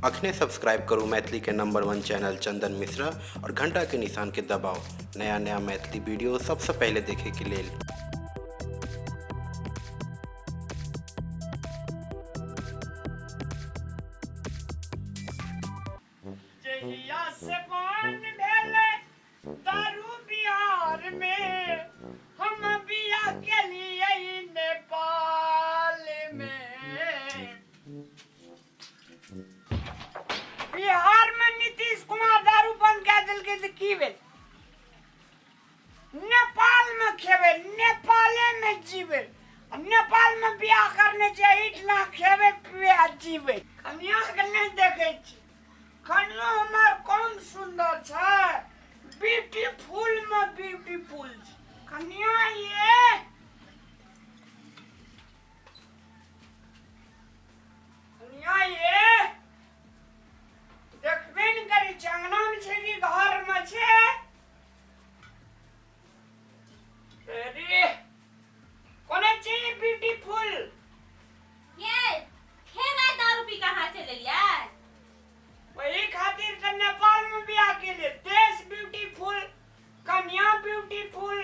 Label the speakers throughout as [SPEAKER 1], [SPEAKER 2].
[SPEAKER 1] अखने सब्सक्राइब करू मैथिली के नंबर 1 चैनल चंदन मिश्रा और घंटा के निशान के दबाओ नया नया मैथिली वीडियो सबसे पहले देखे के लेल।
[SPEAKER 2] जहिया से पान भेले दारू बिहार में हम बिया के लिए नेपाल में। बिहार में नीतीश कुमार दारू बंद कर दिल के की भेल, नेपाल में खेबे, नेपाले में जीवे, नेपाल में बियाह करने चाहिए, इतना खेबे पिबे आ जीवे। कन्या के नहीं देखे छी, कन्या हमार कौन सुंदर छै, ब्यूटीफुल में ब्यूटीफुल कन्या ये कन्या ये देखबे न करी अंगना में छै कि घर में छै। अरे कोने चाहिए ब्यूटीफुल
[SPEAKER 3] ये खेला दारू पी कहाँ चले लिया?
[SPEAKER 2] वही खातिर तो नेपाल में बियाह के लिए देश ब्यूटीफुल, कन्या ब्यूटीफुल,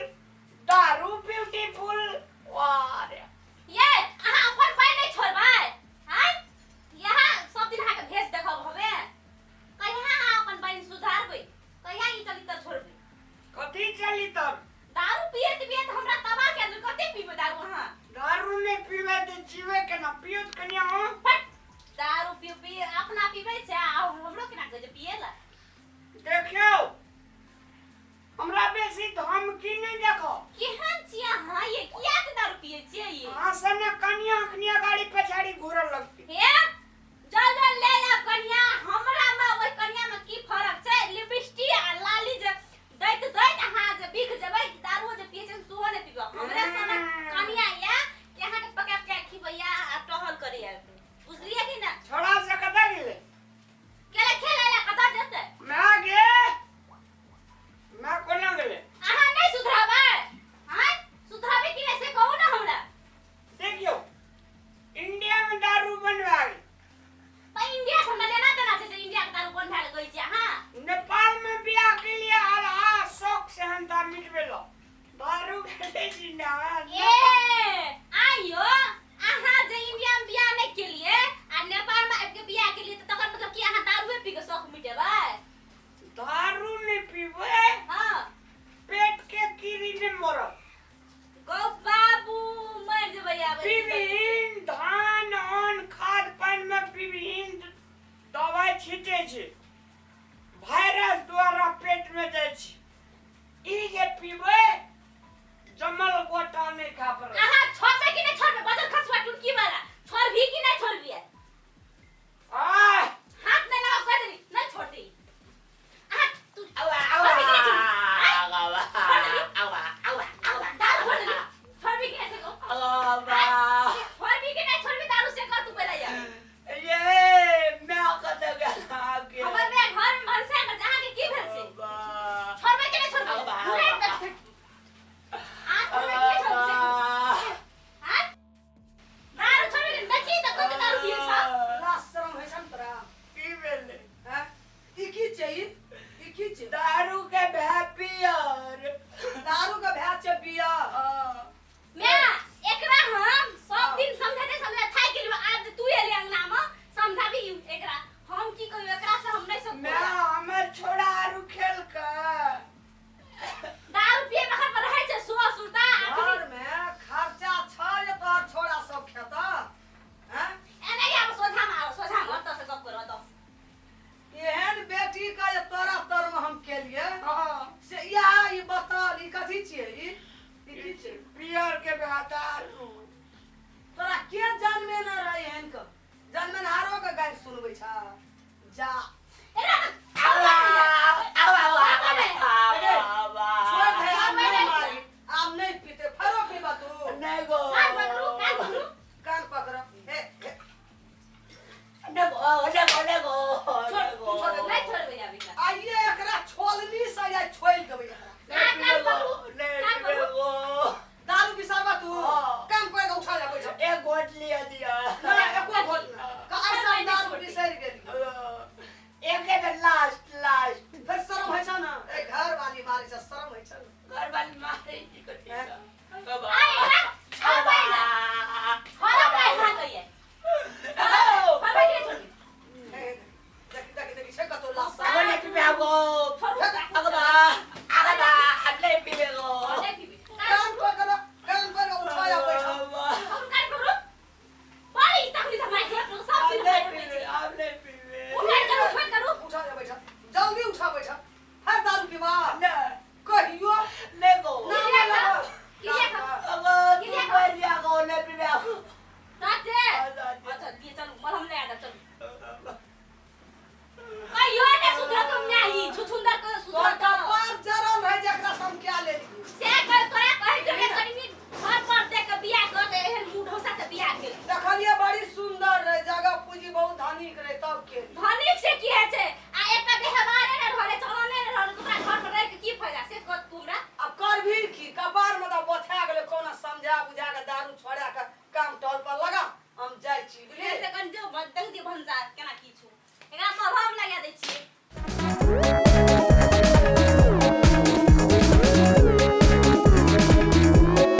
[SPEAKER 2] दारू ब्यूटीफुल। वाह रे
[SPEAKER 3] ये अहाँ अपन पाई नहीं छोड़बै हैं? यहाँ सब दिन अहाँ के भेस देखब हवे, कहिया अहाँ अपन बहन सुधारबै, कहिया ई चली त छोड़बै?
[SPEAKER 2] कथी चली तब?
[SPEAKER 3] दारू पियत हमरा तबाह के अंदर कते पीबे दारू अहाँ?
[SPEAKER 2] दारू नहीं पीवे तो जीवे के ना पियो कन्या हो।
[SPEAKER 3] फट दारू पी अपना पीबे छै आ हमरो केना कहे जे पिएला?
[SPEAKER 2] देखियो हमरा बेसी धमकी नहीं देखो।
[SPEAKER 3] केहन छी अहाँ? ये किया के दारू पिए छियै ये?
[SPEAKER 2] अहाँ सने कन्या कन्या गाड़ी पछाड़ी घूरल लगती।
[SPEAKER 3] हे जल जल ले आ कन्या, हमरा में ओइ कन्या में की फर्क छै? लिपस्टिक आ लाली जे दैत अहाँ जे बिक जेबै, दारू जे पिए छै सुहो नै पीबो। हमरे सने कन्या या कि अहाँ के पका के खिबैया आ टहल करैया, बुझलियै कि ना?
[SPEAKER 2] छोड़ा से कता गेले?
[SPEAKER 3] केले खेलाला कता जेतै?
[SPEAKER 2] मैं गे मैं कोना गेले?
[SPEAKER 3] अहाँ नै सुधराबै हैं? सुधराबै कि नै से कहू ना हमरा।
[SPEAKER 2] देखियो इंडिया में दारू बनवा गई,
[SPEAKER 3] त इंडिया से हमरा लेना देना छै जे इंडिया के दारू बंद भए गई छै अहाँ?
[SPEAKER 2] नेपाल में बियाह के लिए आ शौक से हम दारू मिटबेलो दारू के जिंदाबाद।
[SPEAKER 3] ए आइयो अहाँ जे इंडिया में बियाह नै केलिए आ नेपाल में आबि के बियाह केलिए त तकर मतलब कि अहाँ दारूए पी के शौक मिटेबै?
[SPEAKER 2] दारू नहीं पीबे
[SPEAKER 3] हां
[SPEAKER 2] पेट के कीड़ी ने मरब।
[SPEAKER 3] गौ बाबू मर जेबै आबै।
[SPEAKER 2] विभिन्न धान अन्न खाद पानी में विभिन्न दवाई छीटे छै, वायरस द्वारा पेट में जाय छै। ई जे पीबे जमल गोटा नहीं खा पर।
[SPEAKER 3] अहाँ छोड़बै कि नै छोड़बै? बजल खसवा टुटकी वाला छोड़बी कि नै छोड़बी?
[SPEAKER 2] आ
[SPEAKER 3] हाथ में ना कर देली नै छोड़ती। अहाँ तू
[SPEAKER 2] आवा
[SPEAKER 3] छोड़बी कि नै छोड़बी?
[SPEAKER 2] आवा आवा आवा
[SPEAKER 3] दारू छोड़ देली, छोड़बी कि नै से कहू?
[SPEAKER 2] आवा
[SPEAKER 3] छोड़बी कि नै छोड़बी दारू से कर तू पहले यार।
[SPEAKER 2] ये मैं कत गया आगे
[SPEAKER 3] हमर में घर में भरसा में जहाँ के की भेल से? छोड़बै कि नै छोड़बै? घुरे पे आ छोड़बै कि नै छोड़बै? हैं? दारू छोड़बै कि देखी त कत दारू पिए छ?
[SPEAKER 4] लाशरम है सम तोरा
[SPEAKER 2] की भेले?
[SPEAKER 4] हैं ई की छै
[SPEAKER 2] दारू के भैपियर
[SPEAKER 4] दारू का भैया छै बिया
[SPEAKER 3] मैं एकरा हम सब दिन समझाते थाक गेलियो, आज तू एली अंगना में समझाबी एकरा। हम की कहियो एकरा से हम नहीं
[SPEAKER 2] मैं
[SPEAKER 3] सकबो।
[SPEAKER 2] हमर छोड़ा आरू खेल का
[SPEAKER 3] दारू पिए बखत पर रहै छै सुआ सुता
[SPEAKER 4] घर
[SPEAKER 3] आखिर
[SPEAKER 4] में खर्चा छ जे तोहर छोड़ा सब खेता हैं
[SPEAKER 3] एने आब सोझा में त से गप करो त।
[SPEAKER 4] एहन बेटी का जे तोरा तर में हम केलिए
[SPEAKER 2] हाँ
[SPEAKER 4] से या ई बता ई कथी छियै ई की छै?
[SPEAKER 2] पियर के दारू
[SPEAKER 4] तोरा के जन्मे न रहे एहन क जन्मनहारो के गाय सुनबै छ जा
[SPEAKER 3] एरा
[SPEAKER 2] आवा आवा
[SPEAKER 4] अरे
[SPEAKER 2] आवा
[SPEAKER 4] छोड़ दे अब नहीं मारी अब नहीं पीते फरो पीबा तू
[SPEAKER 2] नहीं गो
[SPEAKER 4] कान पकड़ हे
[SPEAKER 2] negो
[SPEAKER 4] छोड़ दे
[SPEAKER 3] नहीं छोड़बे जाबी का।
[SPEAKER 4] आइए एकरा छोलनी से या छोल देबै एकरा दारू बिसाबा तू काम कोई के उठा ले बैठ
[SPEAKER 2] एक गोट लिया दिया
[SPEAKER 4] ना एको घोट ना का ऐसा दारू बिसर गेली नीक रहे तब के
[SPEAKER 3] भर